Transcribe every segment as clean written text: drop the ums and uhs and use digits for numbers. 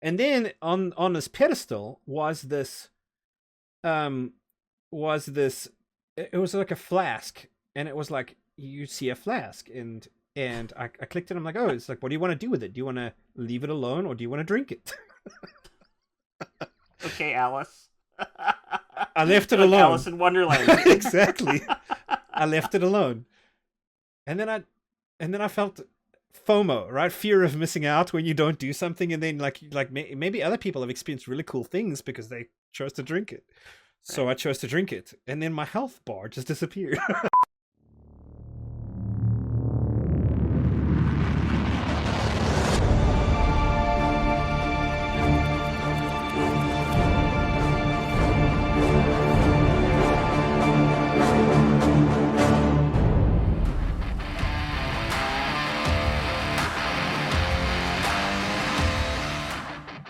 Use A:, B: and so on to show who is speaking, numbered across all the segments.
A: And then on this pedestal was this it was like a flask, and it was like, you see a flask, and I clicked it. I'm like, oh, it's like, what do you want to do with it? Do you want to leave it alone, or do you want to drink it?
B: Okay, Alice.
A: I left it
B: like
A: alone.
B: Alice in Wonderland.
A: Exactly. I left it alone. And then I felt FOMO, right? Fear of missing out when you don't do something, and then maybe other people have experienced really cool things because they chose to drink it. So I chose to drink it, and then my health bar just disappeared.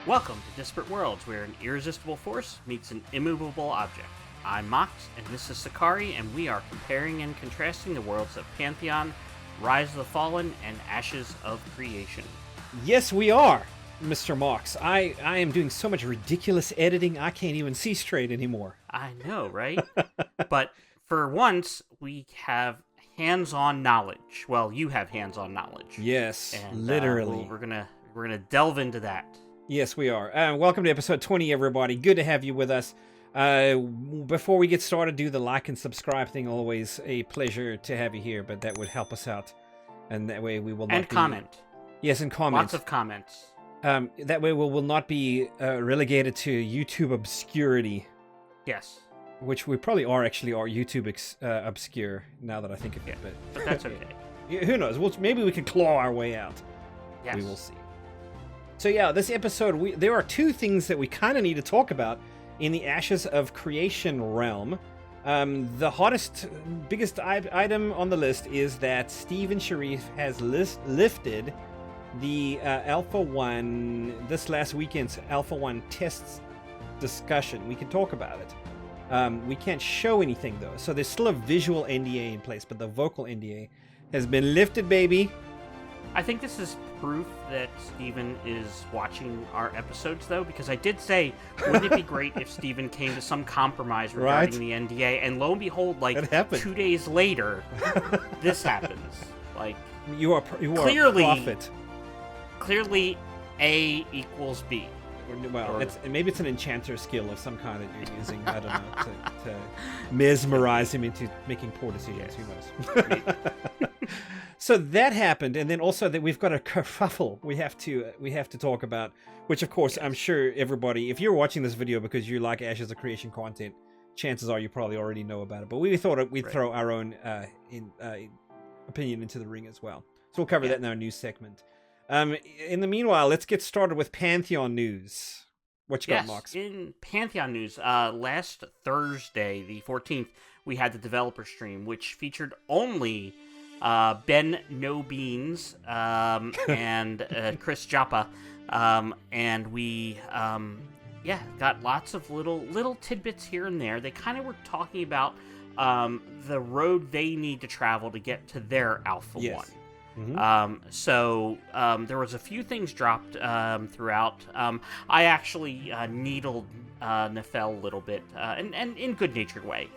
B: Welcome to Disparate Worlds, where an irresistible force meets an immovable object. I'm Mox, and this is Sechari, and we are comparing and contrasting the worlds of Pantheon, Rise of the Fallen, and Ashes of Creation.
A: Yes, we are, Mr. Mox. I am doing so much ridiculous editing, I can't even see straight anymore.
B: I know, right? But for once, we have hands-on knowledge. Well, you have hands-on knowledge.
A: Yes,
B: and,
A: literally.
B: We're gonna delve into that.
A: Yes, we are. Welcome to episode 20, everybody. Good to have you with us. Before we get started, do the like and subscribe thing. Always a pleasure to have you here, but that would help us out. And that way we will not
B: comment.
A: Yes, and comment.
B: Lots of comments.
A: That way we will not be relegated to YouTube obscurity.
B: Yes.
A: Which we probably are YouTube obscure, now that I think of it.
B: But that's okay.
A: Who knows? Maybe we can claw our way out.
B: Yes.
A: We will see. So yeah, this episode, there are two things that we kind of need to talk about in the Ashes of Creation realm. The hottest, biggest item on the list is that Stephen Sharif has lifted the Alpha 1, this last weekend's Alpha 1 tests discussion. We can talk about it. We can't show anything though, so there's still a visual NDA in place, but the vocal NDA has been lifted, baby.
B: I think this is proof that Steven is watching our episodes, though, because I did say, wouldn't it be great if Steven came to some compromise regarding the NDA, and lo and behold, 2 days later, this happens. Like,
A: you are a prophet.
B: Clearly, A equals B.
A: Well, maybe it's an enchanter skill of some kind that you're using, I don't know, to mesmerize him into making poor decisions. Who knows? So that happened, and then also that we've got a kerfuffle we have to talk about, which of course I'm sure everybody, if you're watching this video because you like Ashes of Creation content, chances are you probably already know about it. But we thought we'd throw our own opinion into the ring as well. So we'll cover that in our news segment. In the meanwhile, let's get started with Pantheon news. What you got, Mox?
B: In Pantheon news, last Thursday, the 14th, we had the developer stream, which featured only Ben No Beans and Chris Joppa, and we got lots of little tidbits here and there. They kind of were talking about the road they need to travel to get to their Alpha 1. Mm-hmm. There was a few things dropped throughout. I actually needled Nefel a little bit, and in good-natured way.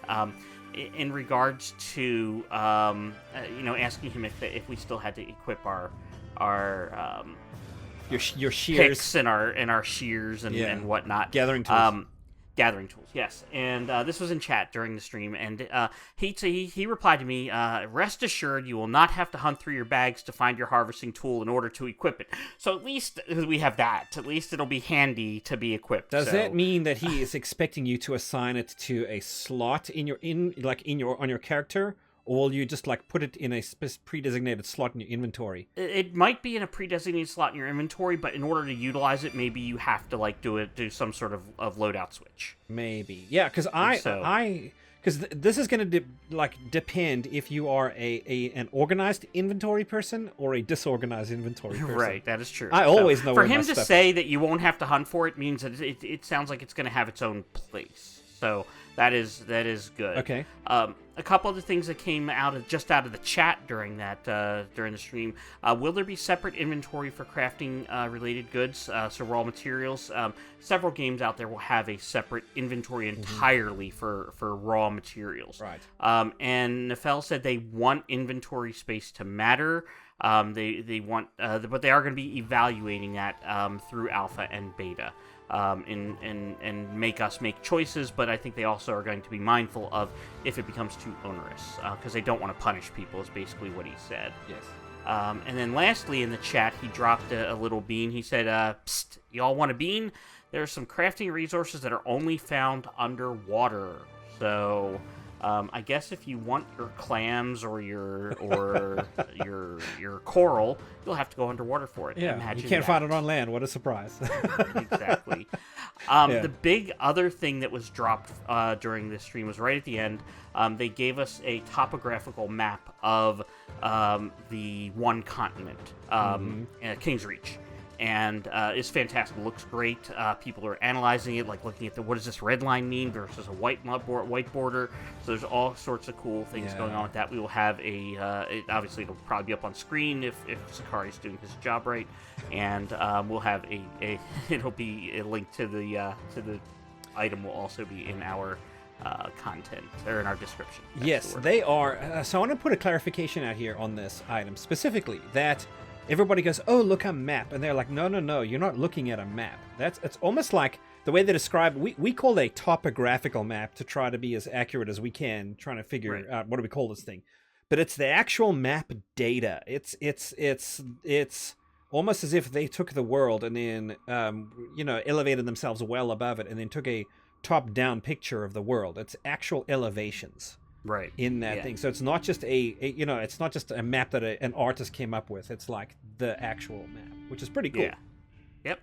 B: In regards to asking him if we still had to equip our
A: your shears
B: picks and our shears and whatnot,
A: gathering tools.
B: Gathering tools, yes. And this was in chat during the stream, and he replied to me, rest assured you will not have to hunt through your bags to find your harvesting tool in order to equip it. So at least we have that. At least it'll be handy to be equipped.
A: Does that mean that he is expecting you to assign it to a slot on your character? Or will you just put it in a pre-designated slot in your inventory?
B: It might be in a pre-designated slot in your inventory, but in order to utilize it, maybe you have to do some sort of loadout switch.
A: Maybe, yeah. Because this is going to depend if you are an organized inventory person or a disorganized inventory person.
B: Right, that is true.
A: I always know
B: for
A: where
B: him
A: my
B: to say that you won't have to hunt for it means that it sounds like it's going to have its own place. So That is good.
A: Okay.
B: A couple of the things that came out of the chat during the stream. Will there be separate inventory for crafting related goods, so raw materials? Several games out there will have a separate inventory entirely for raw materials.
A: Right.
B: And Nefel said they want inventory space to matter. They want, but they are going to be evaluating that through alpha and beta. And make us make choices, but I think they also are going to be mindful of if it becomes too onerous, because they don't want to punish people, is basically what he said.
A: Yes.
B: And then lastly in the chat, he dropped a little bean. He said, psst, y'all want a bean? There are some crafting resources that are only found underwater. So, I guess if you want your clams or your coral, you'll have to go underwater for it.
A: Yeah, you can't find it on land. What a surprise!
B: Exactly. The big other thing that was dropped during this stream was right at the end. They gave us a topographical map of the one continent, King's Reach. And it's fantastic. It looks great. People are analyzing it, like looking at what does this red line mean versus a white border. So there's all sorts of cool things going on with that. We will have obviously it'll probably be up on screen if Sechari's doing his job right, and we'll have it'll be a link to the item will also be in our content or in our description.
A: Yes, they are. So I want to put a clarification out here on this item specifically that. Everybody goes, oh, look, a map. And they're like, no, you're not looking at a map. It's almost like the way they describe, we call it a topographical map to try to be as accurate as we can, trying to figure out what do we call this thing. But it's the actual map data. It's almost as if they took the world and then, elevated themselves well above it and then took a top-down picture of the world. It's actual elevations.
B: Right.
A: In that thing. So it's not just it's not just a map that an artist came up with. It's like the actual map, which is pretty cool.
B: Yeah. Yep.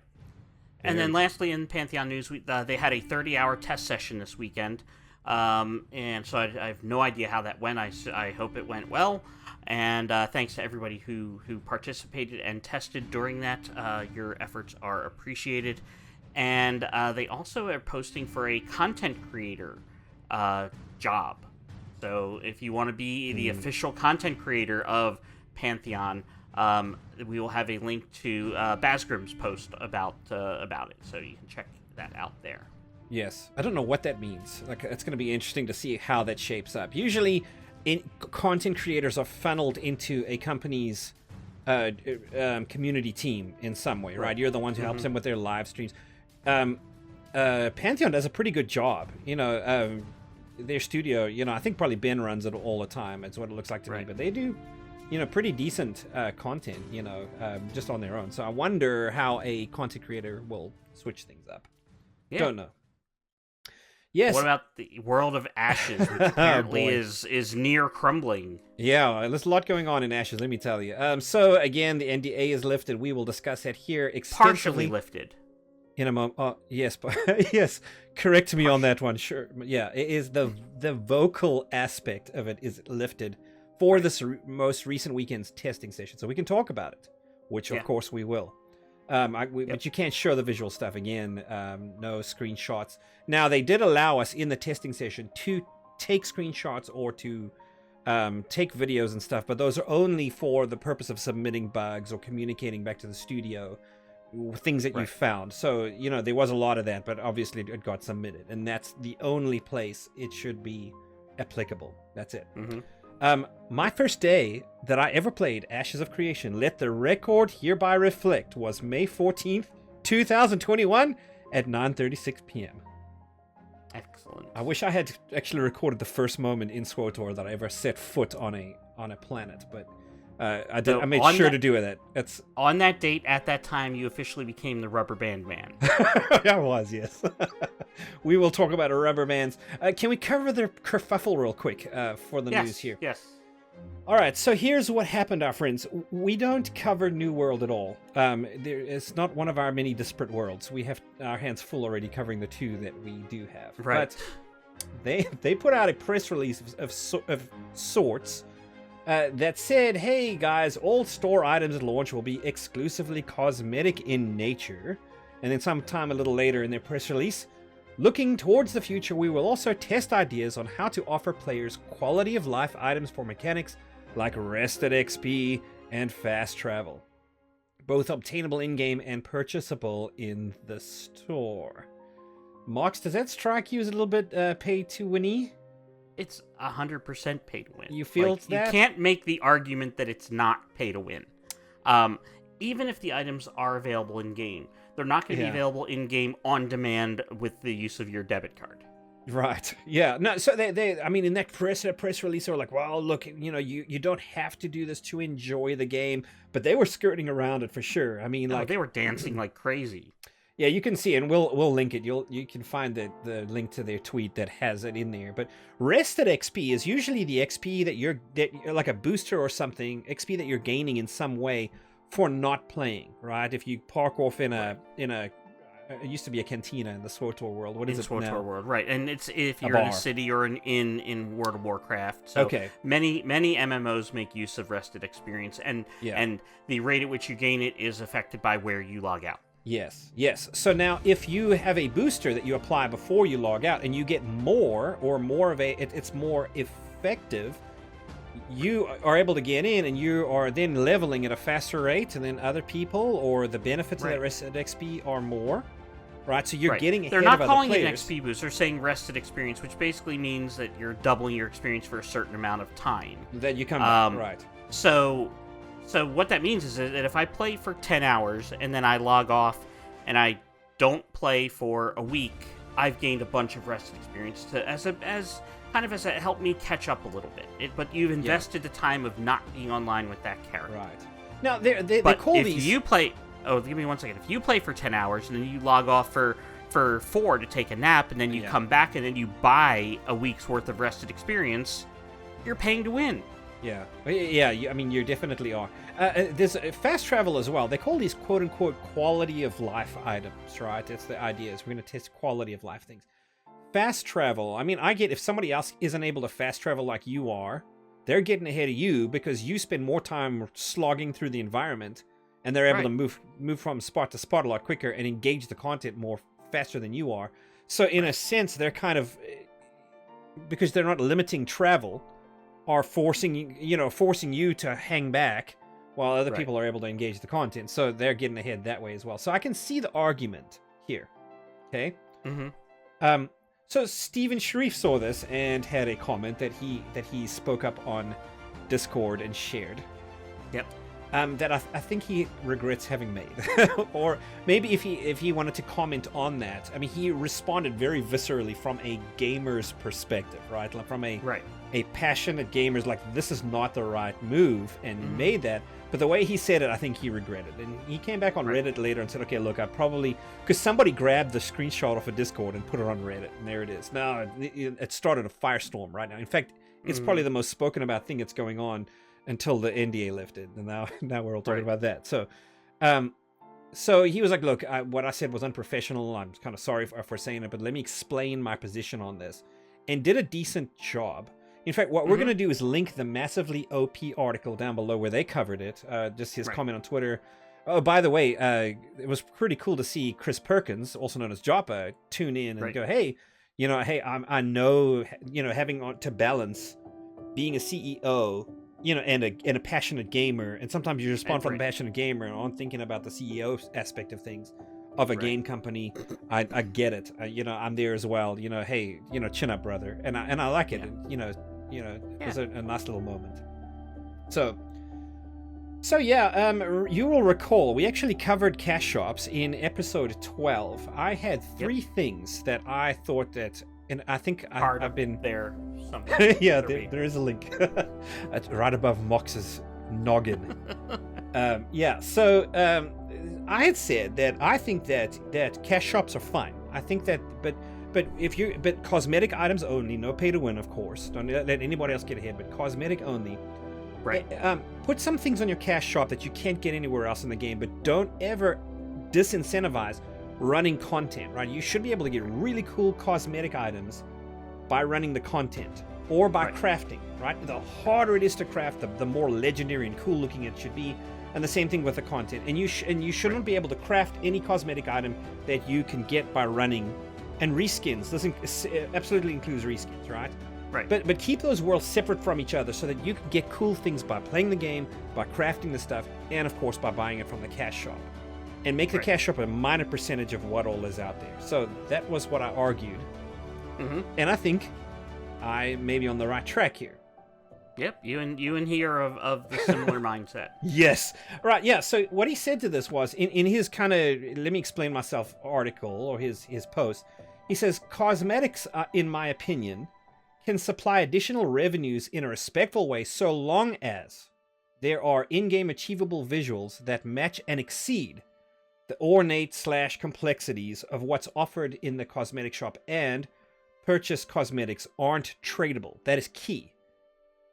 B: And then lastly in Pantheon news, they had a 30-hour test session this weekend. And so I have no idea how that went. I hope it went well. And thanks to everybody who participated and tested during that. Your efforts are appreciated. And they also are posting for a content creator job. So if you want to be the official content creator of Pantheon, we will have a link to Basgrim's post about it, so you can check that out there.
A: Yes, I don't know what that means. Like, it's going to be interesting to see how that shapes up. Usually, content creators are funneled into a company's community team in some way, right? You're the ones who helps them with their live streams. Pantheon does a pretty good job, their studio, I think probably Ben runs it all the time. It's what it looks like to me. But they do, pretty decent content, just on their own. So I wonder how a content creator will switch things up. Yeah. Don't know. Yes.
B: What about the World of Ashes, which apparently is near crumbling?
A: Yeah, there's a lot going on in Ashes, let me tell you. So again, the NDA is lifted. We will discuss it here extensively.
B: Partially lifted.
A: In a moment. Yes, but yes. Correct me on that one. Sure. Yeah, it is the vocal aspect of it is lifted for this most recent weekend's testing session, so we can talk about it, which of course we will. But you can't show the visual stuff again. No screenshots. Now they did allow us in the testing session to take screenshots or to take videos and stuff, but those are only for the purpose of submitting bugs or communicating back to the studio. Things that you found. So, there was a lot of that, but obviously it got submitted. And that's the only place it should be applicable. That's it. My first day that I ever played Ashes of Creation, let the record hereby reflect, was May 14th, 2021 at 9:36 p.m.
B: Excellent.
A: I wish I had actually recorded the first moment in SWTOR that I ever set foot on a planet, but... I did. So I made sure to do that. It's
B: on that date. At that time, you officially became the rubber band man.
A: I was, yes. We will talk about rubber bands. Can we cover the kerfuffle real quick for the news here?
B: Yes.
A: All right. So here's what happened, our friends. We don't cover New World at all. It's not one of our many Disparate Worlds. We have our hands full already covering the two that we do have.
B: Right.
A: But they put out a press release of sorts. That said, hey guys, all store items at launch will be exclusively cosmetic in nature. And then sometime a little later in their press release, Looking towards the future, we will also test ideas on how to offer players quality of life items for mechanics like rested XP and fast travel, both obtainable in-game and purchasable in the store. Mox, does that strike you as a little bit pay-to-win-y?
B: It's 100% pay to win.
A: You feel that?
B: You can't make the argument that it's not pay to win. Even if the items are available in-game, they're not going to be available in-game on demand with the use of your debit card.
A: Right. Yeah. No. So they I mean, in that press release, they were like, "Well, look, you don't have to do this to enjoy the game," but they were skirting around it for sure. I mean,
B: they were dancing like crazy.
A: Yeah, you can see, and we'll link it. You can find the link to their tweet that has it in there. But rested XP is usually the XP that you're like a booster or something, XP that you're gaining in some way for not playing, right? If you park off in a it used to be a cantina in the SWTOR world. What is it now?
B: SWTOR world, right? And it's if you're in a city or in World of Warcraft. So many MMOs make use of rested experience, and the rate at which you gain it is affected by where you log out.
A: Yes. So now, if you have a booster that you apply before you log out, and you get more of it's more effective, you are able to get in, and you are then leveling at a faster rate than other people, or the benefits of that rested XP are more, right? So you're getting ahead of other players.
B: They're not calling it an XP boost. They're saying rested experience, which basically means that you're doubling your experience for a certain amount of time.
A: That you come back, right.
B: So what that means is that if I play for 10 hours and then I log off and I don't play for a week, I've gained a bunch of rested experience as a help me catch up a little bit. But you've invested the time of not being online with that character.
A: Right. Now they call these.
B: If you play, give me 1 second. If you play for 10 hours and then you log off for 4 to take a nap, and then you come back and then you buy a week's worth of rested experience, you're paying to win.
A: Yeah. I mean, you definitely are. There's fast travel as well. They call these quote-unquote quality of life items, right? That's the idea, is we're going to test quality of life things. Fast travel, I mean, I get if somebody else isn't able to fast travel like you are, they're getting ahead of you because you spend more time slogging through the environment, and they're able to move from spot to spot a lot quicker and engage the content more faster than you are. So in a sense, they're kind of, because they're not limiting travel, are forcing you to hang back while other people are able to engage the content. So they're getting ahead that way as well. So I can see the argument here. Okay.
B: Mm-hmm.
A: So Steven Sharif saw this and had a comment that he spoke up on Discord and shared.
B: Yep.
A: That I think he regrets having made, or maybe if he wanted to comment on that. I mean, he responded very viscerally from a gamer's perspective, right? Like from a passionate gamer's, like, this is not the right move, and made that. But the way he said it, I think he regretted. And he came back on Reddit later and said, okay, look, I probably, because somebody grabbed the screenshot off of Discord and put it on Reddit, and there it is. Now it started a firestorm right now. In fact, it's probably the most spoken about thing that's going on until the NDA lifted, and now we're all talking about that. So, so he was like, "Look, what I said was unprofessional. I'm kind of sorry for saying it, but let me explain my position on this," and did a decent job. In fact, what we're going to do is link the massively OP article down below where they covered it. Just his comment on Twitter. Oh, by the way, it was pretty cool to see Chris Perkins, also known as Joppa, tune in and go, "Hey, I know, having to balance being a CEO." And a passionate gamer, and sometimes you respond from a passionate gamer, and I'm thinking about the CEO aspect of things, of a game company. I get it. I'm there as well. Hey, chin up, brother, and I like it. And, it was a nice little moment. So you will recall we actually covered cash shops in episode 12. I had 3 things that I thought that. And I think I've been
B: there somewhere.
A: Yeah, there is a link right above Mox's noggin. So I had said that I think that cash shops are fine. I think that, but cosmetic items only, no pay to win, of course. Don't let anybody else get ahead, but cosmetic only.
B: Right.
A: Put some things on your cash shop that you can't get anywhere else in the game, but don't ever disincentivize running content, right? You should be able to get really cool cosmetic items by running the content or by crafting, right? The harder it is to craft, the more legendary and cool looking it should be. And the same thing with the content. And you shouldn't be able to craft any cosmetic item that you can get by running and reskins. This absolutely includes reskins, right?
B: Right.
A: But keep those worlds separate from each other so that you can get cool things by playing the game, by crafting the stuff, and of course by buying it from the cash shop. And make the cash shop a minor percentage of what all is out there. So that was what I argued.
B: Mm-hmm.
A: And I think I may be on the right track here.
B: Yep, you and he are of the similar mindset.
A: Yes. Right, yeah. So what he said to this was, in his kind of, let me explain myself article, or his post, he says, cosmetics, in my opinion, can supply additional revenues in a respectful way so long as there are in-game achievable visuals that match and exceed the ornate / complexities of what's offered in the cosmetic shop, and purchased cosmetics aren't tradable. That is key.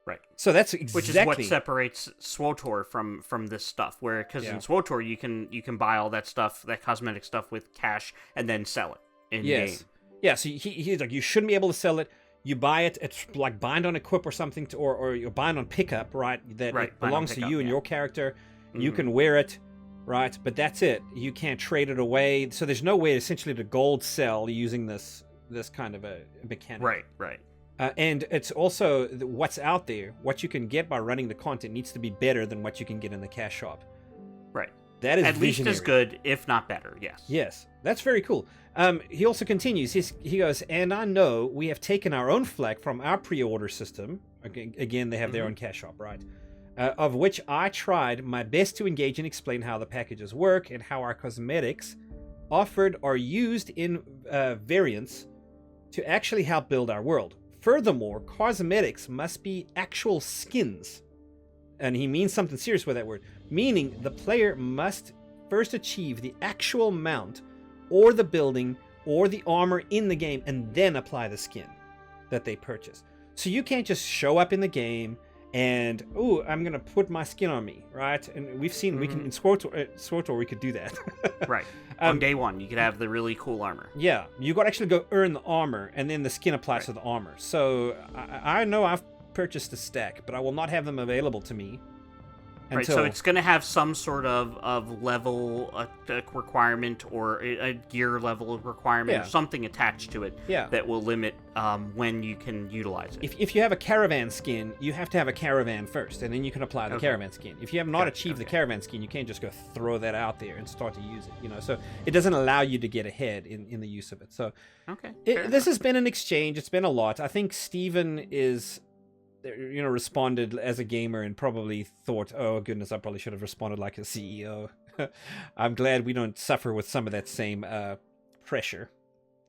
B: Right.
A: So that's exactly...
B: Which is what separates SWTOR from this stuff, where, because in SWTOR you can buy all that stuff, that cosmetic stuff with cash, and then sell it in game.
A: Yeah, so he's like, you shouldn't be able to sell it. You buy it, it's like bind on equip or something, or you bind on pickup, right? That it belongs to you and your character. Mm-hmm. You can wear it, right? But that's it. You can't trade it away. So there's no way essentially to gold sell using this kind of a mechanic.
B: Right.
A: And it's also what's out there, what you can get by running the content needs to be better than what you can get in the cash shop.
B: Right.
A: That is
B: at least as good, if not better. Yes.
A: Yes, that's very cool. He also continues. He goes, and I know we have taken our own flack from our pre-order system. Again, they have their own cash shop, right? Of which I tried my best to engage and explain how the packages work and how our cosmetics offered are used in variants to actually help build our world. Furthermore, cosmetics must be actual skins. And he means something serious with that word. Meaning the player must first achieve the actual mount or the building or the armor in the game and then apply the skin that they purchase. So you can't just show up in the game and, ooh, I'm going to put my skin on me, right? And we've seen, we can, in SWTOR, we could do that.
B: Right. On day one, you could have the really cool armor.
A: Yeah. You got to actually go earn the armor, and then the skin applies to the armor. So I know I've purchased a stack, but I will not have them available to me.
B: Right, so it's going to have some sort of level requirement, or a gear level requirement, or something attached to it that will limit when you can utilize it.
A: If you have a caravan skin, you have to have a caravan first, and then you can apply the caravan skin. If you have not achieved the caravan skin, you can't just go throw that out there and start to use it. So it doesn't allow you to get ahead in the use of it. So this has been an exchange. It's been a lot. I think Steven is... responded as a gamer and probably thought, oh goodness, I probably should have responded like a CEO. I'm glad we don't suffer with some of that same pressure.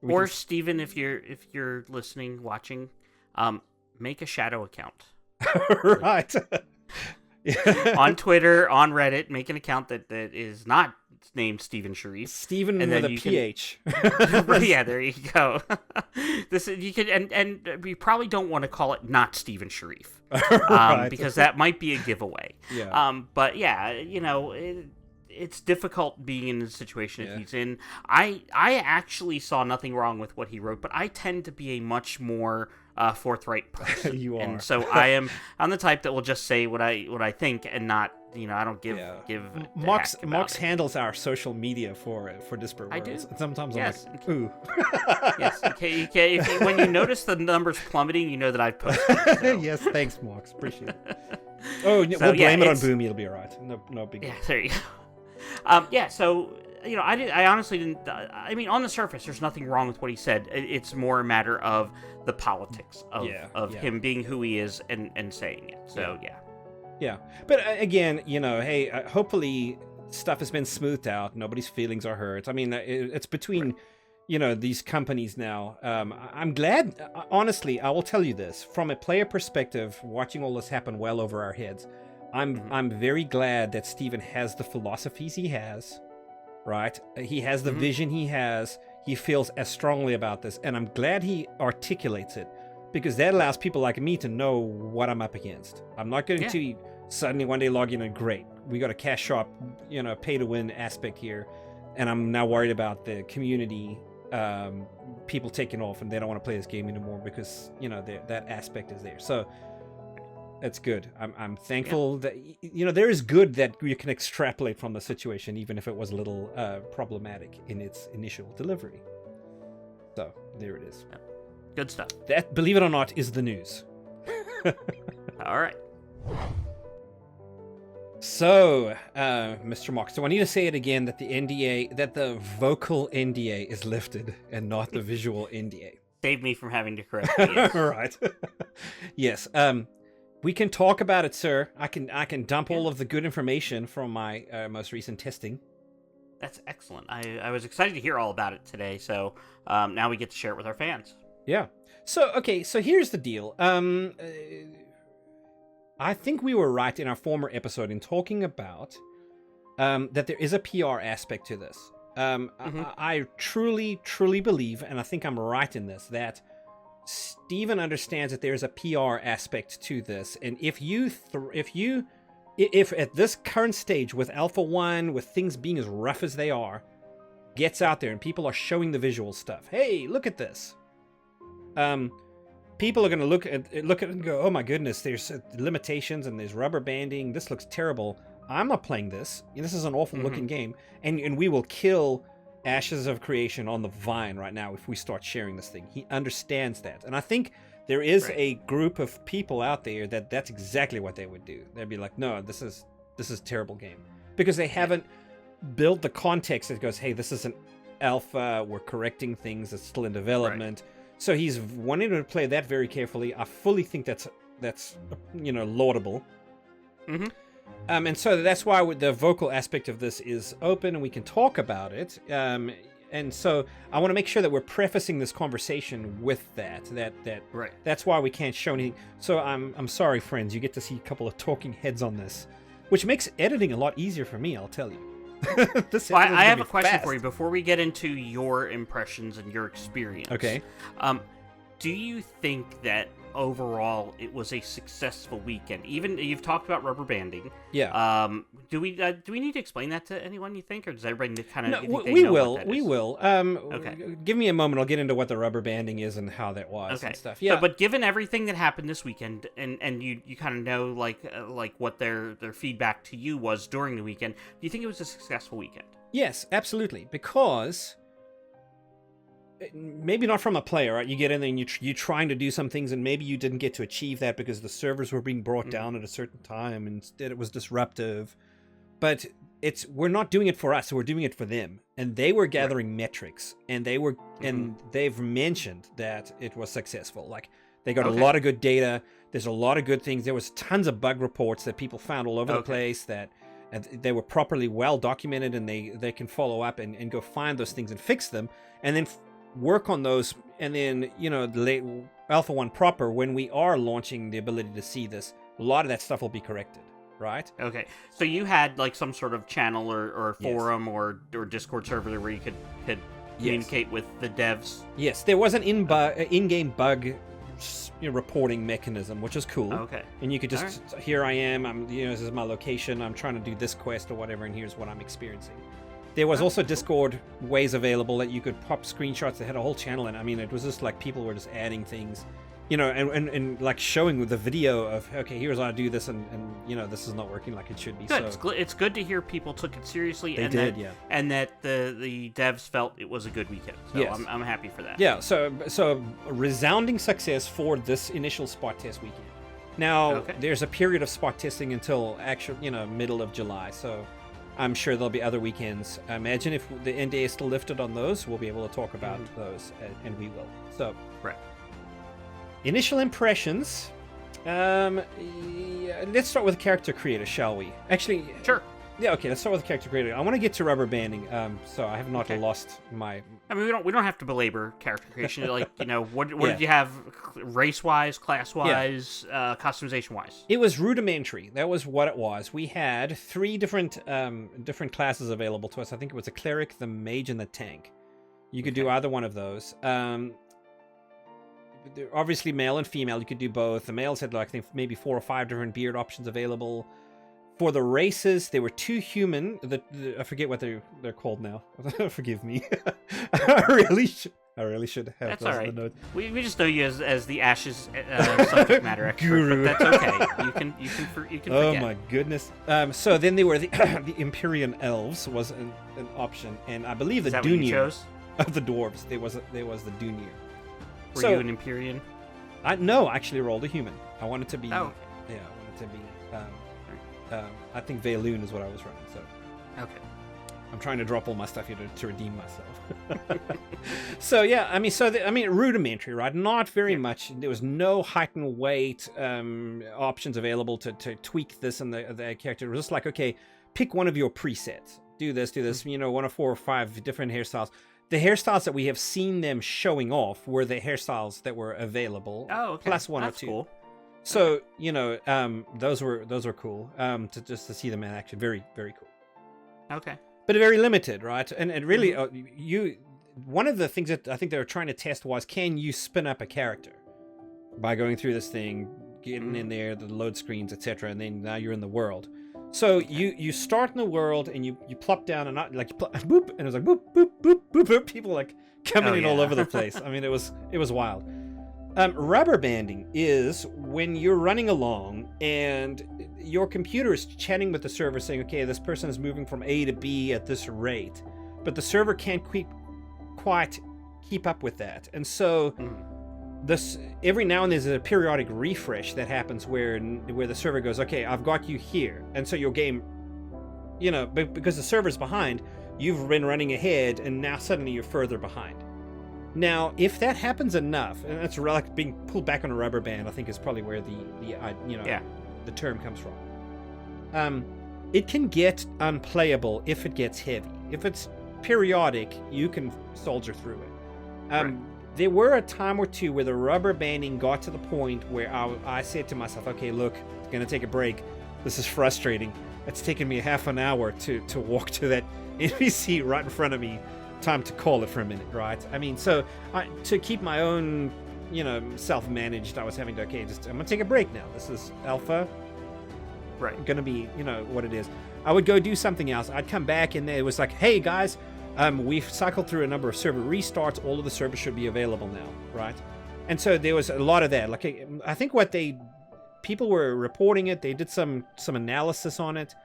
B: Or Steven, if you're listening, watching, make a shadow account.
A: Right.
B: On Twitter, on Reddit, make an account that is not named Steven Sharif.
A: Steven with a PH.
B: Yeah, there you go. You could, and we probably don't want to call it not Steven Sharif,
A: right.
B: Because that might be a giveaway.
A: Yeah.
B: But yeah, it's difficult being in the situation that he's in. I actually saw nothing wrong with what he wrote, but I tend to be a much more forthright person.
A: You are.
B: And so I'm the type that will just say what I think and not, I don't give
A: Mox handles our social media for Disparate Worlds.
B: I do.
A: And sometimes I'm like, ooh.
B: Yes. Okay. When you notice the numbers plummeting, you know that I've posted. So.
A: Yes, thanks, Mox. Appreciate it. Oh, we'll blame it on Boomy. It'll be all right. No big deal.
B: Yeah, there you go. So I honestly didn't. I mean, on the surface, there's nothing wrong with what he said. It's more a matter of the politics of him being who he is and saying it. So
A: yeah. But again, hey, hopefully stuff has been smoothed out. Nobody's feelings are hurt. I mean, it's between these companies now. I'm glad. Honestly, I will tell you this from a player perspective. Watching all this happen well over our heads, I'm very glad that Steven has the philosophies he has. Right? He has the vision he has. He feels as strongly about this, and I'm glad he articulates it, because that allows people like me to know what I'm up against. I'm not going to suddenly one day log in and great, we got a cash shop, pay to win aspect here, and I'm now worried about the community, people taking off and they don't want to play this game anymore because that aspect is there. So that's good. I'm thankful that there is good that you can extrapolate from the situation, even if it was a little problematic in its initial delivery. So there it is.
B: Good stuff.
A: That, believe it or not, is the news.
B: All right.
A: So, Mr. Mox, so I need to say it again that the vocal NDA is lifted and not the visual NDA.
B: Save me from having to correct you. Yes.
A: Right. Yes. We can talk about it, sir. I can dump all of the good information from my most recent testing.
B: That's excellent. I was excited to hear all about it today, so now we get to share it with our fans.
A: Yeah. So, okay, so here's the deal. I think we were right in our former episode in talking about that there is a PR aspect to this. I truly, truly believe, and I think I'm right in this, that Steven understands that there's a PR aspect to this. And if at this current stage with Alpha 1, with things being as rough as they are, gets out there and people are showing the visual stuff. Hey, look at this. People are going to look at it and go, oh my goodness, there's limitations and there's rubber banding. This looks terrible. I'm not playing this. This is an awful looking game. And we will kill Ashes of Creation on the vine right now if we start sharing this thing. He understands that. And I think there is a group of people out there that's exactly what they would do. They'd be like, no, this is a terrible game. Because they haven't built the context that goes, hey, this is an alpha, we're correcting things, it's still in development. Right. So he's wanting to play that very carefully. I fully think that's laudable. Mm-hmm. And so that's why the vocal aspect of this is open and we can talk about it. And so I want to make sure that we're prefacing this conversation with that right. That's why we can't show anything. So I'm sorry, friends. You get to see a couple of talking heads on this, which makes editing a lot easier for me, I'll tell you.
B: I have a question for you before we get into your impressions and your experience. Okay. Do you think that overall it was a successful weekend? Even you've talked about rubber banding.
A: Yeah.
B: Do we need to explain that to anyone, you think, or does everybody kind of?
A: No, we will. Okay. Give me a moment. I'll get into what the rubber banding is and how that was and stuff. Yeah.
B: So, but given everything that happened this weekend, and you kind of know like what their feedback to you was during the weekend, do you think it was a successful weekend?
A: Yes, absolutely. Because maybe not from a player, right? You get in there and you're trying to do some things and maybe you didn't get to achieve that because the servers were being brought down at a certain time and instead it was disruptive. But we're not doing it for us, we're doing it for them. And they were gathering metrics and and they've mentioned that it was successful. Like they got a lot of good data. There's a lot of good things. There was tons of bug reports that people found all over the place that they were properly well documented and they can follow up and go find those things and fix them and then work on those, and then the Alpha 1 proper, when we are launching the ability to see this, a lot of that stuff will be corrected, right?
B: Okay, so you had like some sort of channel or forum or Discord server where you could communicate with the devs?
A: Yes, there was an in-game bug reporting mechanism, which is cool.
B: Okay.
A: And you could just, here I am, this is my location, I'm trying to do this quest or whatever, and here's what I'm experiencing. There was also Discord ways available that you could pop screenshots that had a whole channel, and I mean, it was just like people were just adding things, and like showing with the video of, okay, here's how I do this, and this is not working like it should be.
B: Good. So it's good to hear people took it seriously, and that the devs felt it was a good weekend. So yes. I'm happy for that.
A: Yeah. So resounding success for this initial spot test weekend. Now there's a period of spot testing until actual middle of July. So I'm sure there'll be other weekends. I imagine if the NDA is still lifted on those, we'll be able to talk about those, and we will. So,
B: right.
A: Initial impressions. Let's start with character creator, shall we? Actually,
B: sure.
A: Yeah, okay. Let's start with character creator. I want to get to rubber banding. So I have not lost my.
B: I mean, we don't have to belabor character creation. Like what did you have, race wise, class wise, customization wise?
A: It was rudimentary. That was what it was. We had 3 different classes available to us. I think it was a cleric, the mage, and the tank. You could do either one of those. Obviously, male and female. You could do both. The males had, I think, maybe 4 or 5 different beard options available. For the races, there were 2 human. I forget what they're called now. Forgive me. I really should have.
B: That's all right. The notes. We just know you as the Ashes subject matter expert, Guru. But that's okay. You can forget.
A: Oh my goodness. So then there were the Empyrean elves was an option, and I believe the Dunya.
B: What you chose?
A: of the dwarves. There was the Dunir.
B: Were you an Empyrean?
A: No, I actually rolled a human. I wanted to be.
B: Oh.
A: Yeah, I wanted to be. I think Valoon is what I was running. So.
B: Okay.
A: I'm trying to drop all my stuff here to redeem myself. So yeah, I mean, rudimentary, right? Not very much. There was no height and weight options available to tweak this and the character. It was just like, okay, pick one of your presets. Do this. You know, one of 4 or 5 different hairstyles. The hairstyles that we have seen them showing off were the hairstyles that were available.
B: Oh, okay.
A: Plus 1
B: That's
A: or 2.
B: Cool.
A: So you know, those were cool. To see them in action, very very cool.
B: Okay.
A: But very limited, right? And really, one of the things that I think they were trying to test was, can you spin up a character by going through this thing, getting in there, the load screens, etc., and then now you're in the world. So you start in the world and you plop down and not like boop, and it was like boop boop boop boop boop. People like coming in all over the place. I mean, it was wild. Rubber banding is when you're running along and your computer is chatting with the server saying, okay, this person is moving from A to B at this rate, but the server can't quite keep up with that. And so this every now and then there's a periodic refresh that happens where the server goes, okay, I've got you here. And so your game, you know, because the server's behind, you've been running ahead and now suddenly you're further behind. Now, if that happens enough, and that's like being pulled back on a rubber band, I think is probably where the term comes from. It can get unplayable if it gets heavy. If it's periodic, you can soldier through it. There were a time or two where the rubber banding got to the point where I said to myself, okay, look, it's going to take a break. This is frustrating. It's taken me half an hour to walk to that NPC right in front of me. Time to call it for a minute, right? I mean, so to keep my own, you know, self-managed, I was having to, I'm gonna take a break now. This is alpha,
B: right?
A: Gonna be, you know, what it is. I would go do something else. I'd come back and it was like, hey guys, we've cycled through a number of server restarts. All of the servers should be available now, right? And so there was a lot of that. Like, I think people were reporting it. They did some analysis on it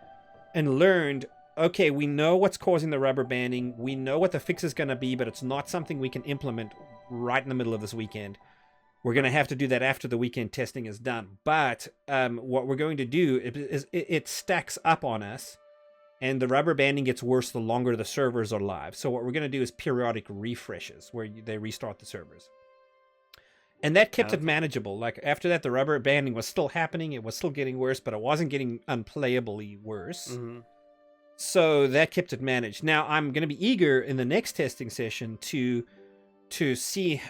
A: and learned, okay, we know what's causing the rubber banding. We know what the fix is going to be, but it's not something we can implement right in the middle of this weekend. We're going to have to do that after the weekend testing is done. But what we're going to do is it stacks up on us, and the rubber banding gets worse the longer the servers are live. So what we're going to do is periodic refreshes where they restart the servers. And that kept it manageable. Like, after that, the rubber banding was still happening. It was still getting worse, but it wasn't getting unplayably worse.
B: Mm-hmm.
A: So that kept it managed. Now I'm going to be eager in the next testing session to see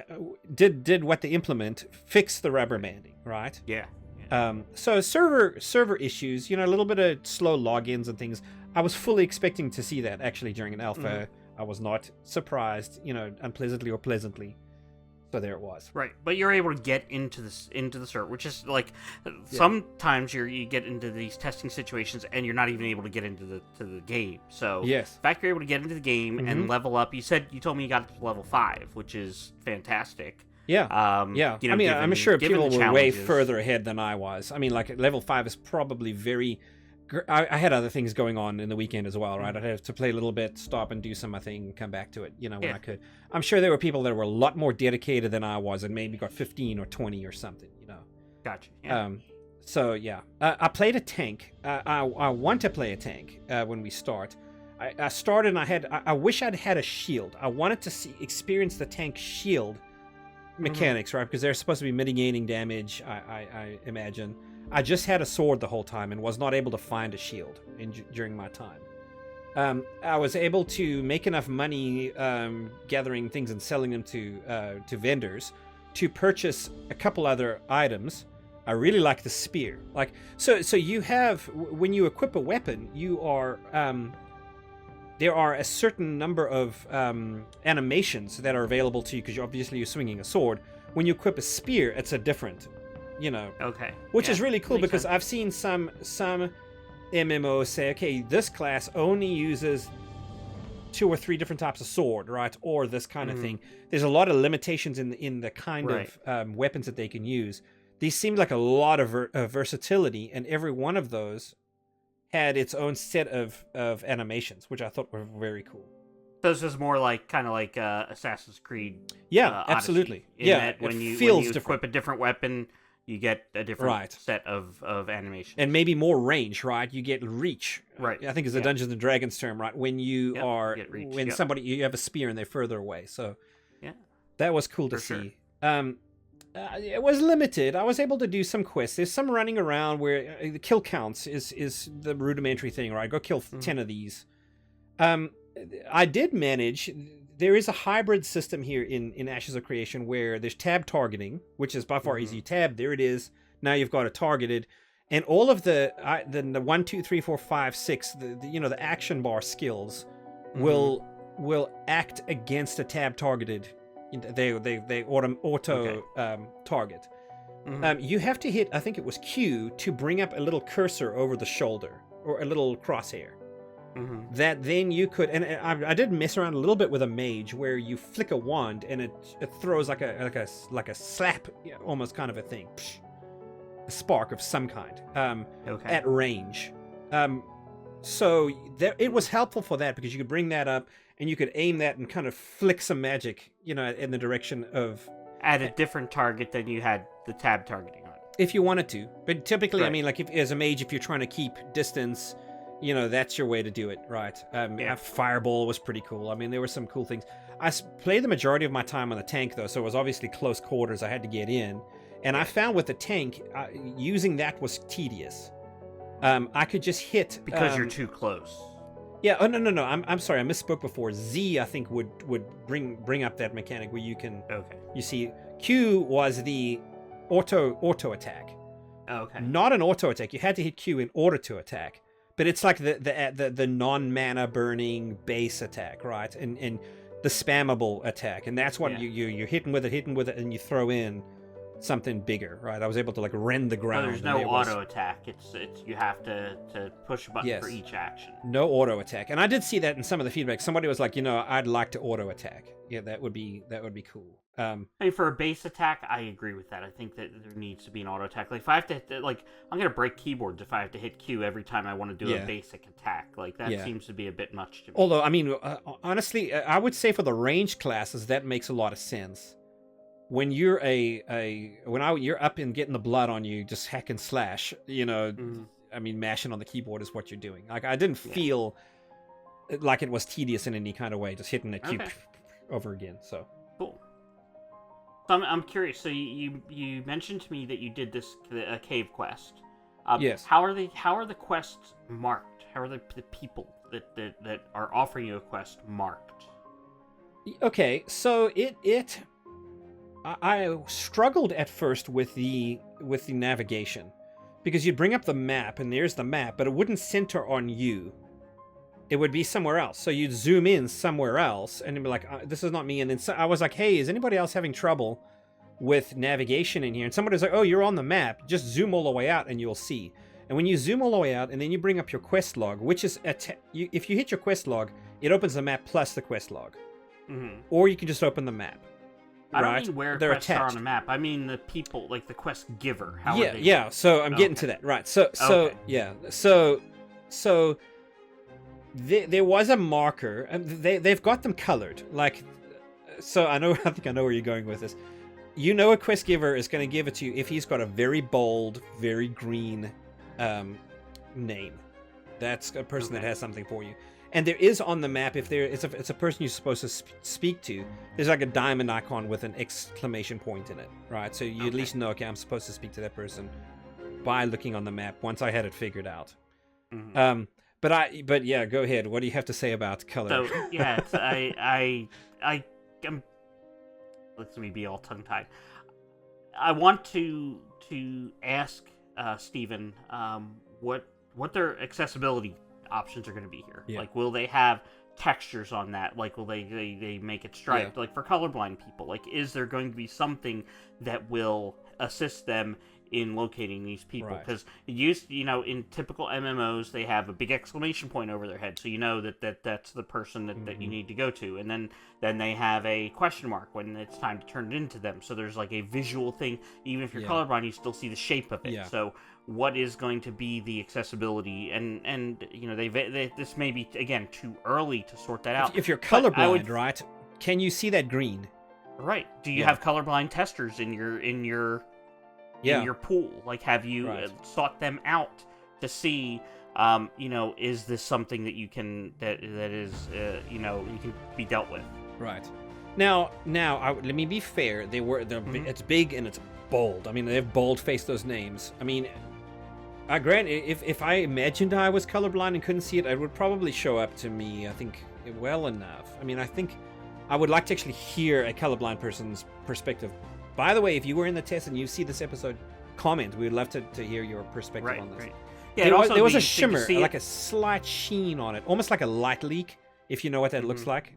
A: did what they implement fix the rubber banding, right?
B: Yeah.
A: So server issues, you know, a little bit of slow logins and things. I was fully expecting to see that actually during an alpha. Mm-hmm. I was not surprised, you know, unpleasantly or pleasantly. So there it was.
B: Right, but you're able to get into the server, which is like sometimes you get into these testing situations and you're not even able to get into the game. So
A: yes,
B: the fact you're able to get into the game and level up. You told me you got up to level 5, which is fantastic.
A: Yeah.
B: You know,
A: I mean, I'm sure people were way
B: challenges.
A: further ahead than I was. I mean, like, level 5 is probably very... I had other things going on in the weekend as well, right? I'd have to play a little bit, stop and do some thing, come back to it, you know, when I could. I'm sure there were people that were a lot more dedicated than I was and maybe got 15 or 20 or something, you know.
B: Gotcha. Yeah.
A: So, yeah. I played a tank. I want to play a tank when we start. I started and I wish I'd had a shield. I wanted to experience the tank shield mechanics, right? Because they're supposed to be mitigating damage, I imagine. I just had a sword the whole time and was not able to find a shield during my time. I was able to make enough money gathering things and selling them to vendors to purchase a couple other items. I really like the spear. Like, so you have, when you equip a weapon, you are there are a certain number of animations that are available to you because obviously you're swinging a sword. When you equip a spear, it's a different, you know.
B: Okay.
A: Which is really cool because
B: sense.
A: I've seen some MMOs say, okay, this class only uses 2 or 3 different types of sword, right? Or this kind of thing. There's a lot of limitations in the kind of weapons that they can use. These seemed like a lot of versatility, and every one of those had its own set of animations, which I thought were very cool.
B: So this is more like kind of like Assassin's Creed.
A: Yeah,
B: Odyssey,
A: absolutely.
B: in
A: Yeah,
B: that when you
A: feels
B: equip a different weapon, you get a different
A: Right.
B: set of animations.
A: And maybe more range, right? You get reach.
B: Right.
A: I think it's a Dungeons and Dragons term, right? When you
B: get reach,
A: when somebody, you have a spear and they're further away. So
B: yeah,
A: that was cool to
B: For
A: see. It was limited. I was able to do some quests. There's some running around where the kill counts is the rudimentary thing, right? Go kill 10 of these. I did manage. There is a hybrid system here in Ashes of Creation where there's tab targeting, which is by far easy. Tab, there it is. Now you've got it targeted, and all of the 1, 2, 3, 4, 5, 6, the action bar skills will act against a tab targeted. They auto target. You have to hit, I think it was Q, to bring up a little cursor over the shoulder or a little crosshair. That then you could, and I did mess around a little bit with a mage where you flick a wand and it throws like a slap, almost kind of a thing, a spark of some kind at range. So it was helpful for that because you could bring that up and you could aim that and kind of flick some magic, in the direction of
B: at a different target than you had the tab targeting on.
A: If you wanted to, but typically,
B: Right.
A: I mean, like as a mage, if you're trying to keep distance. That's your way to do it, right? Fireball was pretty cool. I mean, there were some cool things. I played the majority of my time on the tank, though, so it was obviously close quarters. I had to get in. And I found with the tank, using that was tedious. I could just hit...
B: Because you're too close.
A: Yeah, oh, no. I'm sorry, I misspoke before. Z, I think, would bring up that mechanic where you can...
B: Okay.
A: You see, Q was the auto attack.
B: Okay.
A: Not an auto attack. You had to hit Q in order to attack. But it's like the non-mana burning base attack, right? And the spammable attack. And that's what you're hitting with it, and you throw in something bigger, right? I was able to like rend the ground.
B: There's no auto attack. It's you have to push a button for each action.
A: No auto attack. And I did see that in some of the feedback. Somebody was like, I'd like to auto attack. Yeah, that would be cool.
B: I mean, for a base attack, I agree with that. I think that there needs to be an auto attack. Like if I have to, I'm gonna break keyboards if I have to hit Q every time I want to do a basic attack. Like that seems to be a bit much to me.
A: Although, I mean, honestly, I would say for the range classes, that makes a lot of sense. When you're you're up and getting the blood on you, just hack and slash. I mean, mashing on the keyboard is what you're doing. Like I didn't feel like it was tedious in any kind of way, just hitting a Q over again. So
B: cool. So I'm curious. So you mentioned to me that you did this cave quest.
A: Yes.
B: How are the quests marked? How are the people that are offering you a quest marked?
A: Okay, so I struggled at first with the navigation because you'd bring up the map and there's the map, but it wouldn't center on you. It would be somewhere else. So you'd zoom in somewhere else and it'd be like, this is not me. And then I was like, hey, is anybody else having trouble with navigation in here? And somebody's like, oh, you're on the map. Just zoom all the way out and you'll see. And when you zoom all the way out and then you bring up your quest log, which is, if you hit your quest log, it opens the map plus the quest log. Mm-hmm. Or you can just open the map.
B: I don't mean where
A: they're
B: quests
A: attached.
B: are on the map. I mean the people, like the quest giver. How
A: yeah,
B: are they?
A: Yeah. So I'm getting to that. Right. So yeah. So there was a marker, and they've got them colored. Like, so I think I know where you're going with this. A quest giver is going to give it to you if he's got a very bold, very green name. That's a person that has something for you. And there is on the map, if it's a person you're supposed to speak to, there's like a diamond icon with an exclamation point in it, right? So you at least know, okay, I'm supposed to speak to that person by looking on the map once I had it figured out. Mm-hmm. But yeah, go ahead. What do you have to say about color?
B: So yeah, I'm let me be all tongue-tied. I want to ask Steven what their accessibility options are going to be here. Yeah. Like, will they have textures on that? Like, will they make it striped? Yeah. Like for colorblind people, like, is there going to be something that will assist them in locating these people,
A: Right.
B: because in typical MMOs they have a big exclamation point over their head, so you know that's the person that you need to go to, and then they have a question mark when it's time to turn it into them, so there's like a visual thing. Even if you're colorblind, you still see the shape of it.
A: Yeah.
B: So what is going to be the accessibility, and this may be, again, too early to sort that out.
A: If you're colorblind, right, can you see that green?
B: Right. Do you have colorblind testers in your pool? Like, have you sought them out to see, is this something that you can you can be dealt with?
A: Right. Now, let me be fair. It's big and it's bold. I mean, they've bold-faced those names. I mean, I grant, if I imagined I was colorblind and couldn't see it, it would probably show up to me, I think, well enough. I mean, I think I would like to actually hear a colorblind person's perspective. By the way, if you were in the test and you see this episode, comment. We'd love to hear your perspective on this.
B: Right. Yeah,
A: there was a shimmer, like a slight sheen on it, almost like a light leak, if you know what that looks like.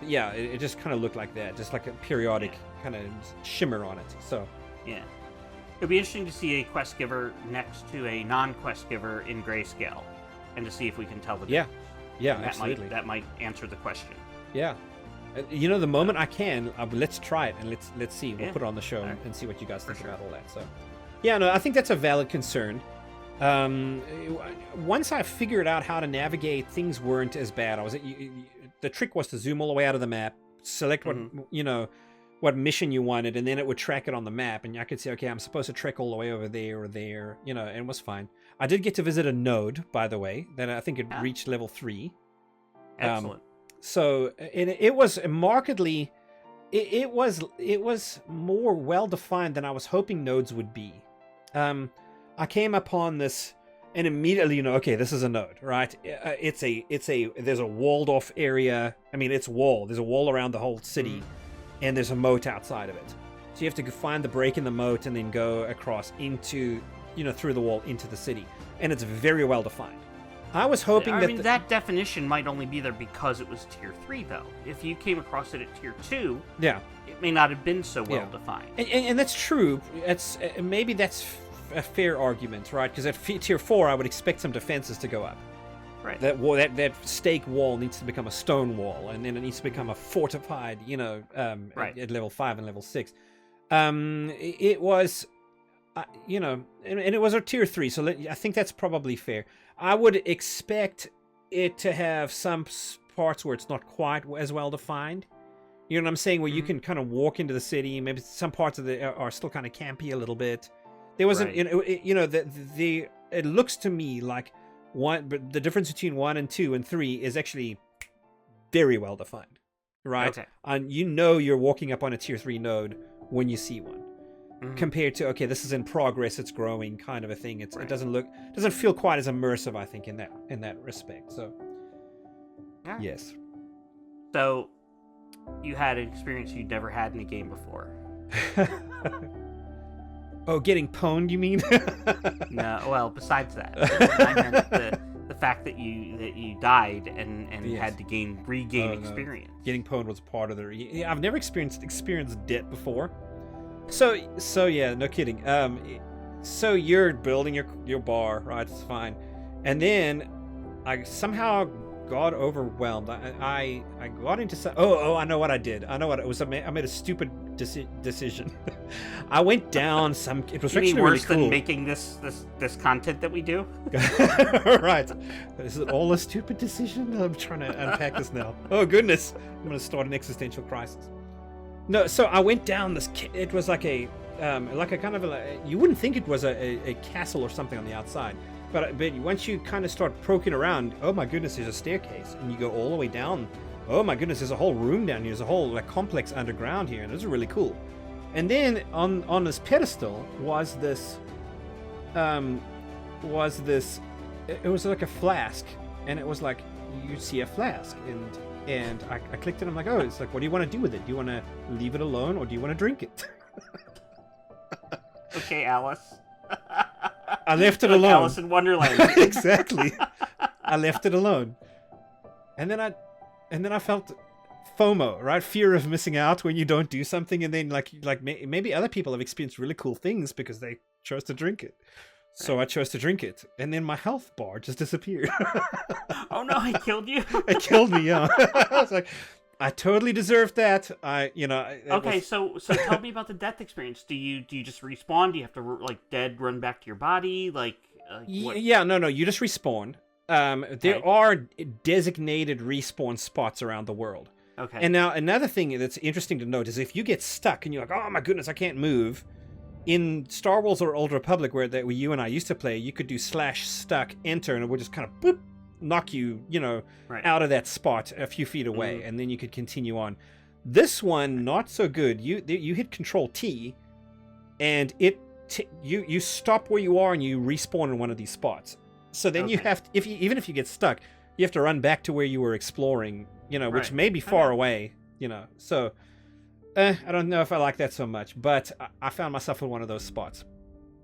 A: Yeah, it just kind of looked like that, just like a periodic kind of shimmer on it. So
B: yeah, it'd be interesting to see a quest giver next to a non-quest giver in grayscale, and to see if we can tell the difference.
A: Yeah,
B: and
A: absolutely.
B: That might answer the question.
A: Yeah, the moment I can, let's try it and let's see. We'll put it on the show and see what you guys think about all that. So, yeah, no, I think that's a valid concern. Once I figured out how to navigate, things weren't as bad. The trick was to zoom all the way out of the map, select what mission you wanted, and then it would track it on the map, and I could say, okay, I'm supposed to trek all the way over there or there, and it was fine. I did get to visit a node, by the way, that I think it reached level 3.
B: Excellent.
A: So it was markedly, it was more well defined than I was hoping nodes would be. I came upon this. And immediately, okay, this is a node, right? There's a walled off area. I mean, it's walled. There's a wall around the whole city, and there's a moat outside of it. So you have to find the break in the moat and then go across into, through the wall into the city. And it's very well defined. I was hoping
B: that definition might only be there because it was tier 3, though. If you came across it at tier 2, it may not have been so well defined.
A: And that's true. Maybe that's a fair argument, right? Because at tier 4, I would expect some defenses to go up.
B: Right.
A: That stake wall needs to become a stone wall, and then it needs to become a fortified, at level 5 and level 6. It was, and it was a tier 3, so I think that's probably fair. I would expect it to have some parts where it's not quite as well defined. You know what I'm saying? Where you can kind of walk into the city, maybe some parts of it are still kind of campy a little bit. There wasn't, it looks to me like but the difference between 1 and 2 and 3 is actually very well defined, right?
B: Okay.
A: And you're walking up on a tier 3 node when you see one, compared to, okay, this is in progress, it's growing, kind of a thing. It doesn't feel quite as immersive, I think, in that respect. So, yes.
B: So, you had an experience you'd never had in a game before.
A: Oh, getting pwned, you mean?
B: No, well, besides that, I meant the fact that you died and had to regain experience.
A: No. Getting pwned was part of the. I've never experienced debt before. So yeah, no kidding. So you're building your bar, right? It's fine, and then I somehow got overwhelmed. I got into some. Oh, I know what I did. I know what it was. I made a stupid decision. I went down some. It was actually
B: worse
A: really cool.
B: than making this content that we do.
A: Right. Is it all a stupid decision? I'm trying to unpack this now. Oh goodness, I'm going to start an existential crisis. No, so I went down this. It was like a kind of you wouldn't think it was a castle or something on the outside. But once you kind of start poking around, oh my goodness, there's a staircase, and you go all the way down. Oh my goodness, there's a whole room down here. There's a whole complex underground here, and this is really cool. And then on this pedestal was this. It was like a flask, and it was like you see a flask, and I clicked it. I'm like, oh, it's like, what do you want to do with it? Do you want to leave it alone, or do you want to drink it?
B: Okay, Alice.
A: I left it alone.
B: Alice in Wonderland.
A: Exactly. I left it alone, and then I felt FOMO, right? Fear of missing out when you don't do something, and then maybe other people have experienced really cool things because they chose to drink it. So I chose to drink it, and then my health bar just disappeared.
B: Oh no, it killed you.
A: It killed me. Yeah, I was like, I totally deserved that.
B: Okay, so tell me about the death experience. Do you just respawn? Do you have to dead run back to your body? What?
A: Yeah, no, you just respawn. There are designated respawn spots around the world.
B: Okay.
A: And now another thing that's interesting to note is if you get stuck and you're like, oh my goodness, I can't move. In Star Wars or Old Republic, where you and I used to play, you could do /stuck enter, and it would just kind of boop, knock you, out of that spot a few feet away, and then you could continue on. This one, not so good. You hit Control T, and you stop where you are and you respawn in one of these spots. So then you have to, even if you get stuck, you have to run back to where you were exploring, which may be far away, So I don't know if I like that so much, but I found myself in one of those spots.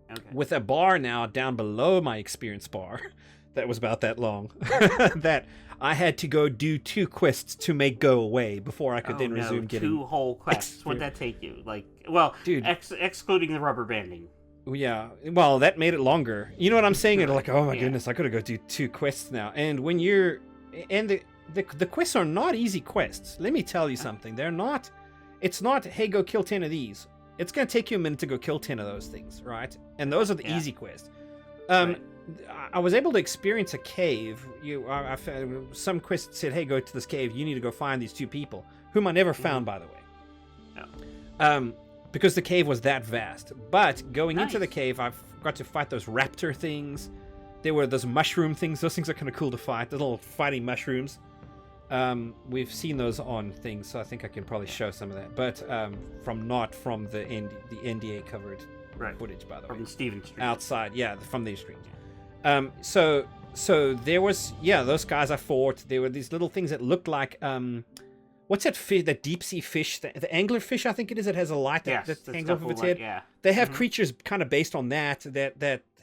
B: Okay.
A: With a bar now down below my experience bar that was about that long, that I had to go do 2 quests to make go away before I could resume getting
B: 2 whole quests. What'd that take you? Dude, excluding the rubber banding.
A: Yeah, well, that made it longer. You know what I'm saying? Right. Oh my goodness, I gotta go do 2 quests now. And when the quests are not easy quests. Let me tell you something. They're not. It's not, hey, go kill 10 of these. It's gonna take you a minute to go kill 10 of those things, right? And those are the easy quests. I was able to experience a cave. I found some quest said, hey, go to this cave. You need to go find these 2 people, whom I never found, by the way. No. Because the cave was that vast. But going into the cave, I got to fight those raptor things. There were those mushroom things. Those things are kind of cool to fight. The little fighting mushrooms. We've seen those on things, so I think I can probably show some of that. But not from the NDA covered footage, by the way. From the
B: Steven stream.
A: Outside, from these streams. So there was, those guys I fought. There were these little things that looked like, what's that fish, that deep sea fish, the anglerfish, I think it is, that has a light that hangs off of its head. Yeah. They have creatures kind of based on that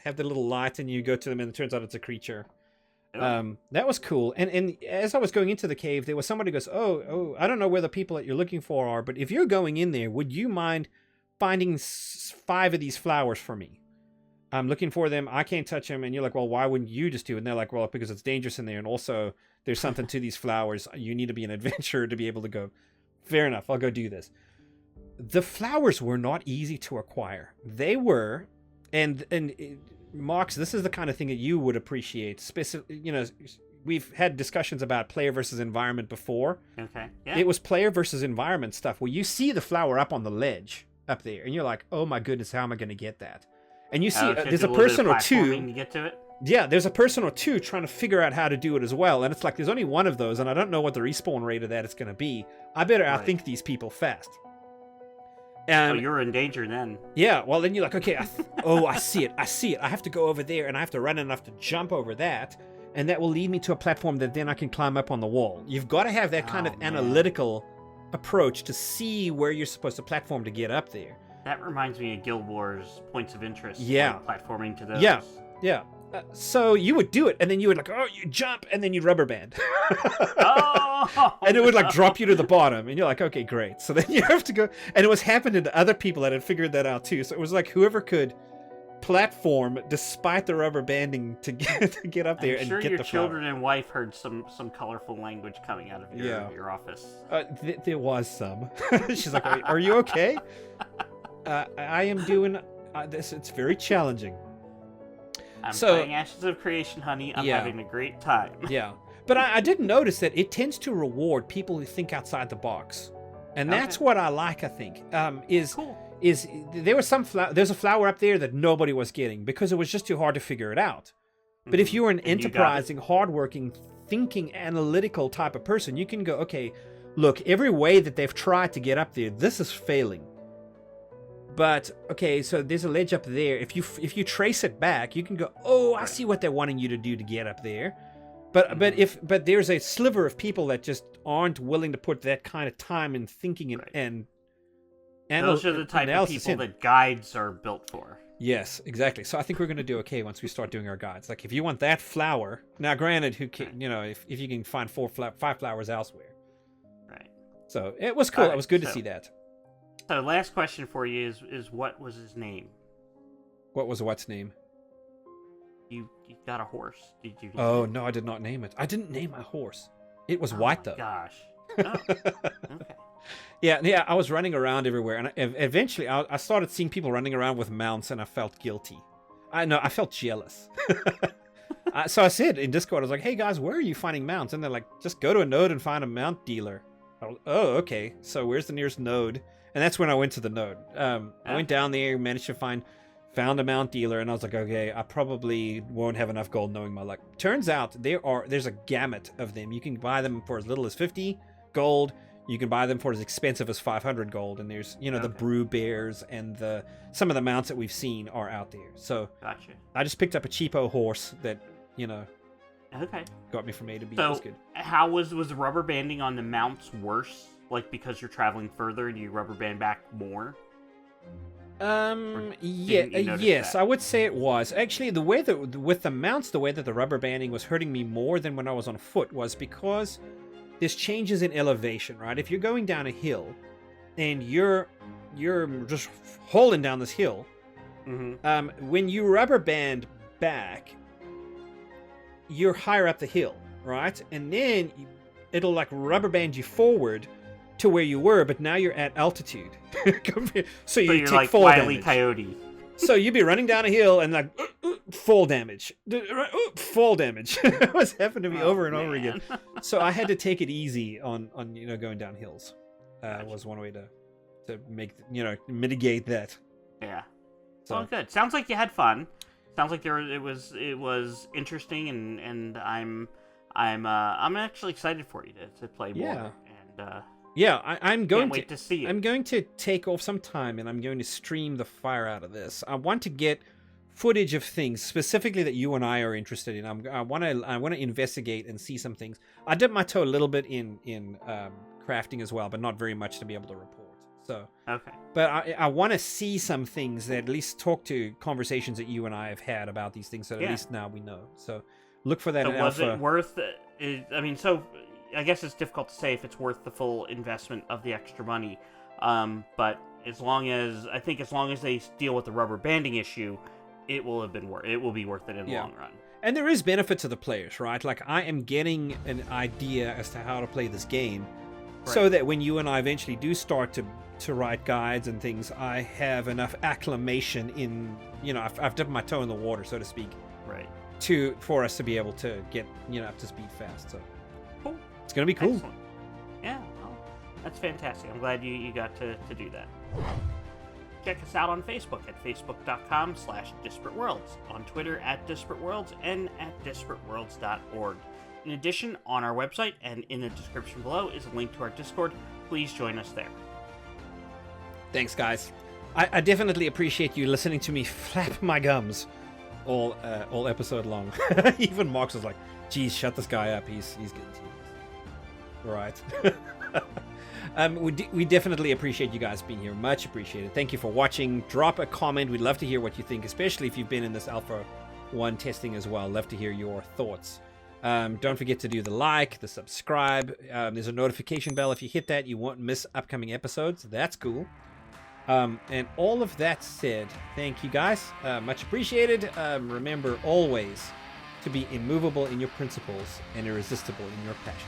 A: have the little light, and you go to them and it turns out it's a creature. That was cool. And as I was going into the cave, there was somebody who goes, oh, I don't know where the people that you're looking for are, but if you're going in there, would you mind finding 5 of these flowers for me? I'm looking for them. I can't touch them. And you're like, well, why wouldn't you just do it? And they're like, well, because it's dangerous in there. And also there's something to these flowers. You need to be an adventurer to be able to go. Fair enough. I'll go do this. The flowers were not easy to acquire. They were, and Mox, this is the kind of thing that you would appreciate. We've had discussions about player versus environment before.
B: Okay. Yeah.
A: It was player versus environment stuff where you see the flower up on the ledge up there, and you're like, oh my goodness, how am I going to get that? And you see, there's a person or 2
B: to get to it.
A: Yeah, there's a person or 2 trying to figure out how to do it as well, and it's like there's only one of those, and I don't know what the respawn rate of that is going to be. I better outthink these people fast.
B: So you're in danger then.
A: Yeah, well then you're like, okay, I see it. I have to go over there, and I have to run enough to jump over that, and that will lead me to a platform that then I can climb up on the wall. You've got to have that kind of analytical approach to see where you're supposed to platform to get up there.
B: That reminds me of Guild Wars points of interest.
A: Yeah.
B: Platforming to those.
A: Yeah. So you would do it, and then you would you jump, and then you'd rubber band. And it would drop you to the bottom, and you're like, okay, great. So then you have to go, and it was happening to other people that had figured that out too. So it was like whoever could platform despite the rubber banding to get up there and get the flower. I'm sure your
B: children and wife heard some colorful language coming out of your office.
A: There was some. She's like, are you okay? I am doing this. It's very challenging.
B: I'm playing Ashes of Creation, honey. I'm having a great time.
A: Yeah. But I did notice that it tends to reward people who think outside the box. And that's what I like, I think.
B: Cool.
A: There was there's a flower up there that nobody was getting because it was just too hard to figure it out. But if you're an enterprising, hardworking, thinking, analytical type of person, you can go, okay, look, every way that they've tried to get up there, this is failing. But okay, so there's a ledge up there. If you trace it back, you can go, oh, I see what they're wanting you to do to get up there. But there's a sliver of people that just aren't willing to put that kind of time and thinking and
B: those are the type of people that guides are built for.
A: Yes, exactly. So I think we're going to do okay once we start doing our guides. Like if you want that flower, now granted, if you can find 5 flowers elsewhere.
B: Right.
A: So it was cool.
B: Alright,
A: it was good to see that.
B: So last question for you is what was his name?
A: What was what's name?
B: You got a horse. Did you?
A: Oh, no, I did not name it. I didn't name my horse. It was white, though.
B: Gosh. Oh, okay.
A: Yeah, I was running around everywhere, and eventually I started seeing people running around with mounts, and I felt guilty. I felt jealous. So I said in Discord, I was like, hey guys, where are you finding mounts? And they're like, just go to a node and find a mount dealer. Oh, okay. So where's the nearest node? And that's when I went to the node. I went down there, managed to found a mount dealer, and I was like, okay, I probably won't have enough gold knowing my luck. Turns out there's a gamut of them. You can buy them for as little as 50 gold. You can buy them for as expensive as 500 gold. And there's, the brew bears and some of the mounts that we've seen are out there. So
B: gotcha.
A: I just picked up a cheapo horse that,
B: okay,
A: got me from A to B.
B: So
A: It was good.
B: how was the rubber banding on the mounts worse? Like because you're traveling further and you rubber band back more?
A: Yes, I would say it was. Actually, the way that with the mounts, the way that the rubber banding was hurting me more than when I was on foot was because there's changes in elevation, right? If you're going down a hill and you're just hauling down this hill, when you rubber band back, you're higher up the hill, right? And then it'll like rubber band you forward to where you were, but now you're at altitude. so you're take
B: like
A: fall
B: Wile E.
A: damage.
B: Coyote.
A: So you'd be running down a hill and like fall damage, fall damage. It was happened to me over and over again. So I had to take it easy on going down hills. Was one way to make mitigate that.
B: Yeah.
A: So
B: Well, good. Sounds like you had fun. Sounds like it was interesting, and I'm actually excited for you to play more.
A: Yeah.
B: And
A: I'm going
B: can't wait to see it.
A: I'm going to take off some time and I'm going to stream the fire out of this. I want to get footage of things specifically that you and I are interested in. I want to investigate and see some things. I dipped my toe a little bit in crafting as well, but not very much to be able to report. So
B: Okay.
A: But I want to see some things that at least talk to conversations that you and I have had about these things, so at least now we know. So look for that.
B: So
A: in
B: was
A: alpha.
B: it worth? I guess it's difficult to say if it's worth the full investment of the extra money. But as long as they deal with the rubber banding issue, it will be worth it in the long run.
A: And there is benefit to the players, right? Like I am getting an idea as to how to play this game, so that when you and I eventually do start to write guides and things, I have enough acclimation in, I've dipped my toe in the water, so to speak,
B: right?
A: For us to be able to get up to speed fast. So
B: cool.
A: It's gonna be cool.
B: Excellent. Yeah, well, that's fantastic. I'm glad you got to do that. Check us out on Facebook at facebook.com/Disparate Worlds, on Twitter at Disparate Worlds, and at disparateworlds.org. In addition, on our website and in the description below is a link to our Discord. Please join us there.
A: Thanks, guys. I definitely appreciate you listening to me flap my gums all episode long. Even Mox was like, "Geez, shut this guy up. He's getting serious." Right. We definitely appreciate you guys being here. Much appreciated. Thank you for watching. Drop a comment. We'd love to hear what you think, especially if you've been in this Alpha 1 testing as well. Love to hear your thoughts. Don't forget to do the like, the subscribe. There's a notification bell. If you hit that, you won't miss upcoming episodes. That's cool. And all of that said, thank you guys. Much appreciated. Remember always to be immovable in your principles and irresistible in your passion.